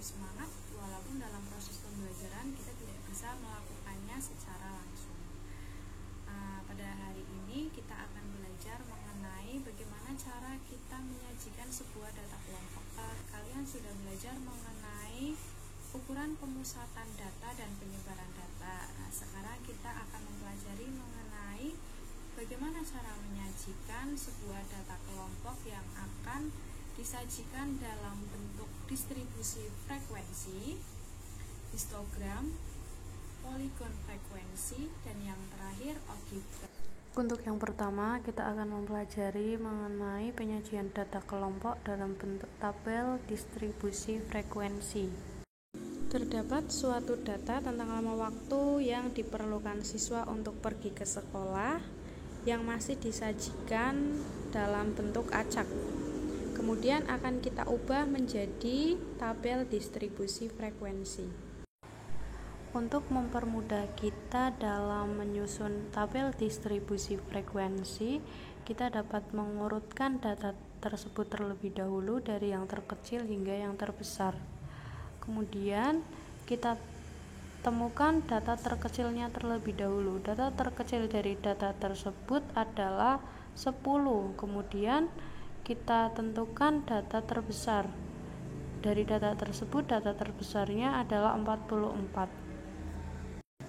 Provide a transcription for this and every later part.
semangat walaupun dalam proses pembelajaran kita tidak bisa melakukannya secara langsung. Pada hari ini kita akan belajar mengenai bagaimana cara kita menyajikan sebuah data kelompok. Kalian sudah belajar mengenai ukuran pemusatan data dan penyebaran data. Sekarang kita akan mempelajari mengenai bagaimana cara menyajikan sebuah data kelompok yang akan disajikan dalam bentuk distribusi frekuensi, histogram, poligon frekuensi, dan yang terakhir algebra. Untuk yang pertama, kita akan mempelajari mengenai penyajian data kelompok dalam bentuk tabel distribusi frekuensi. Terdapat suatu data tentang lama waktu yang diperlukan siswa untuk pergi ke sekolah yang masih disajikan dalam bentuk acak. Kemudian akan kita ubah menjadi tabel distribusi frekuensi. Untuk mempermudah kita dalam menyusun tabel distribusi frekuensi, kita dapat mengurutkan data tersebut terlebih dahulu dari yang terkecil hingga yang terbesar. Kemudian kita temukan data terkecilnya terlebih dahulu. Data terkecil dari data tersebut adalah 10. Kemudian kita tentukan data terbesar. Dari data tersebut, data terbesarnya adalah 44.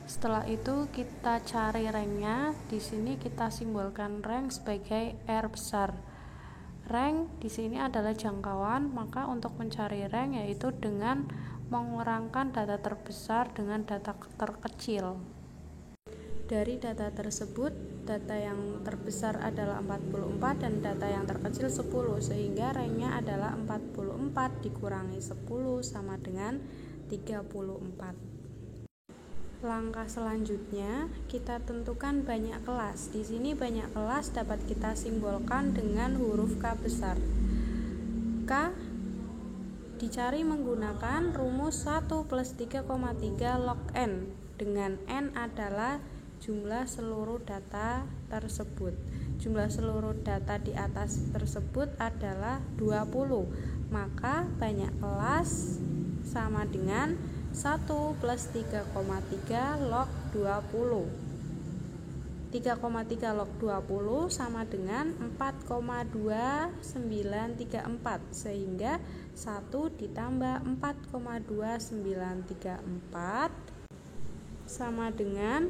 Setelah itu kita cari ranknya. Di sini kita simbolkan rank sebagai R besar. Rank di sini adalah jangkauan, maka untuk mencari rank yaitu dengan mengurangkan data terbesar dengan data terkecil. Dari data tersebut, data yang terbesar adalah 44 dan data yang terkecil 10, sehingga ranknya adalah 44 dikurangi 10 sama dengan 34. Langkah selanjutnya, kita tentukan banyak kelas. Di sini banyak kelas dapat kita simbolkan dengan huruf K besar. K dicari menggunakan rumus 1 plus 3,3 log N, dengan N adalah jumlah seluruh data tersebut. Jumlah seluruh data di atas tersebut adalah 20. Maka banyak kelas sama dengan 1 plus 3,3 log 20. 3,3 log 20 sama dengan 4,2934, sehingga 1 ditambah 4,2934 sama dengan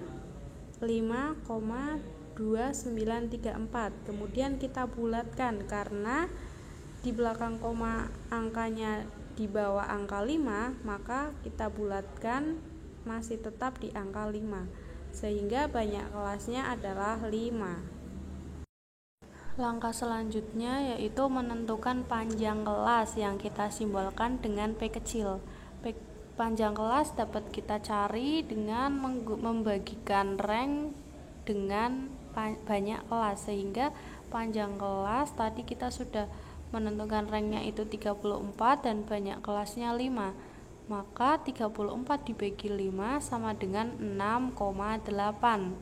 5,2934. Kemudian kita bulatkan karena di belakang koma angkanya di bawah angka 5, maka kita bulatkan masih tetap di angka 5, sehingga banyak kelasnya adalah 5. Langkah selanjutnya yaitu menentukan panjang kelas yang kita simbolkan dengan P kecil. Panjang kelas dapat kita cari dengan membagikan rank dengan banyak kelas, sehingga panjang kelas tadi kita sudah menentukan ranknya itu 34 dan banyak kelasnya 5. Maka 34 dibagi 5 sama dengan 6,8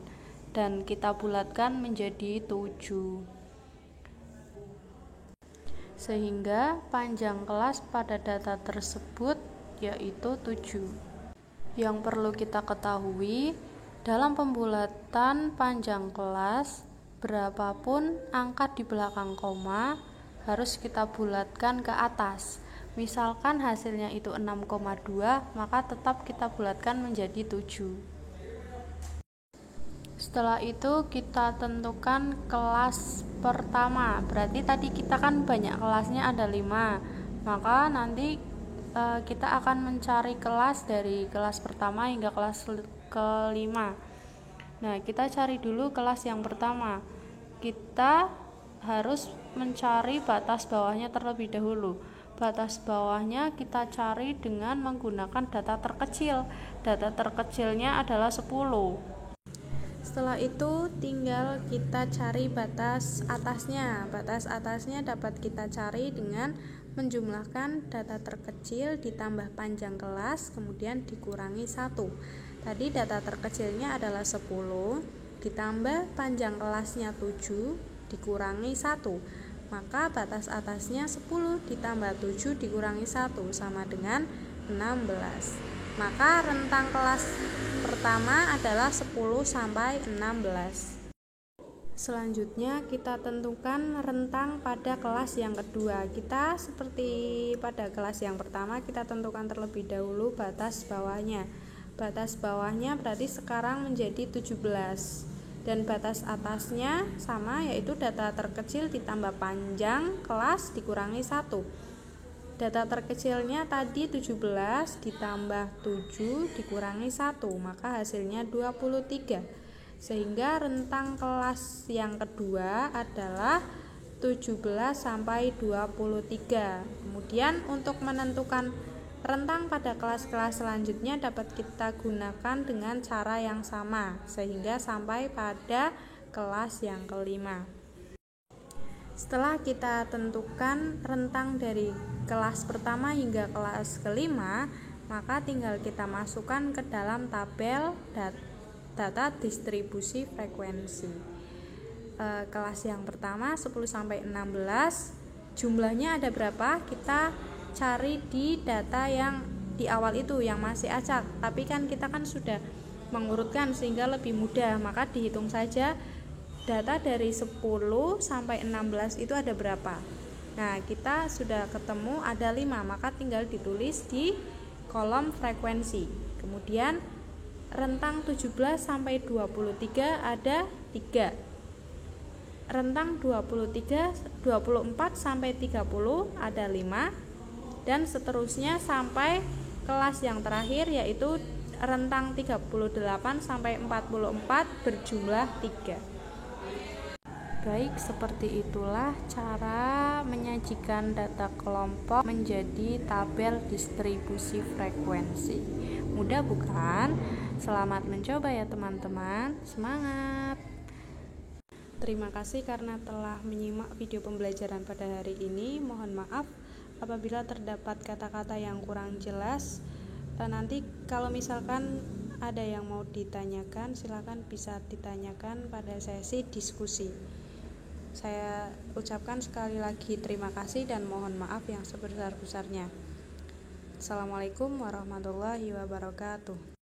dan kita bulatkan menjadi 7. Sehingga panjang kelas pada data tersebut yaitu 7. Yang perlu kita ketahui, dalam pembulatan panjang kelas, berapapun angka di belakang koma harus kita bulatkan ke atas. Misalkan hasilnya itu 6,2, maka tetap kita bulatkan menjadi 7. Setelah itu kita tentukan kelas pertama. Berarti tadi kita kan banyak kelasnya ada 5. Maka nanti kita akan mencari kelas dari kelas pertama hingga kelas kelima. Nah, kita cari dulu kelas yang pertama. Kita harus mencari batas bawahnya terlebih dahulu. Batas bawahnya kita cari dengan menggunakan data terkecil. Data terkecilnya adalah 10. Setelah itu tinggal kita cari batas atasnya. Batas atasnya dapat kita cari dengan menjumlahkan data terkecil ditambah panjang kelas kemudian dikurangi 1. Tadi data terkecilnya adalah 10 ditambah panjang kelasnya 7 dikurangi 1. Maka batas atasnya 10 ditambah 7 dikurangi 1 sama dengan 16. Maka rentang kelas pertama adalah 10 sampai 16. Selanjutnya kita tentukan rentang pada kelas yang kedua. Kita seperti pada kelas yang pertama, kita tentukan terlebih dahulu batas bawahnya. Batas bawahnya berarti sekarang menjadi 17. Dan batas atasnya sama, yaitu data terkecil ditambah panjang kelas dikurangi 1. Data terkecilnya tadi 17 ditambah 7 dikurangi 1, maka hasilnya 23. Sehingga rentang kelas yang kedua adalah 17 sampai 23. Kemudian untuk menentukan rentang pada kelas-kelas selanjutnya dapat kita gunakan dengan cara yang sama sehingga sampai pada kelas yang kelima. Setelah kita tentukan rentang dari kelas pertama hingga kelas kelima, maka tinggal kita masukkan ke dalam tabel data distribusi frekuensi. Kelas yang pertama 10 sampai 16, jumlahnya ada berapa? Kita cari di data yang di awal itu yang masih acak. Tapi kan kita sudah mengurutkan sehingga lebih mudah, maka dihitung saja data dari 10 sampai 16 itu ada berapa. Nah, kita sudah ketemu ada 5, maka tinggal ditulis di kolom frekuensi. Kemudian rentang 17 sampai 23 ada 3. Rentang 24 sampai 30 ada 5 dan seterusnya sampai kelas yang terakhir yaitu rentang 38 sampai 44 berjumlah 3. Baik, seperti itulah cara menyajikan data kelompok menjadi tabel distribusi frekuensi. Mudah bukan? Selamat mencoba ya teman-teman. Semangat! Terima kasih karena telah menyimak video pembelajaran pada hari ini. Mohon maaf apabila terdapat kata-kata yang kurang jelas. Nanti kalau misalkan ada yang mau ditanyakan, silakan bisa ditanyakan pada sesi diskusi. Saya ucapkan sekali lagi terima kasih dan mohon maaf yang sebesar-besarnya. Assalamualaikum warahmatullahi wabarakatuh.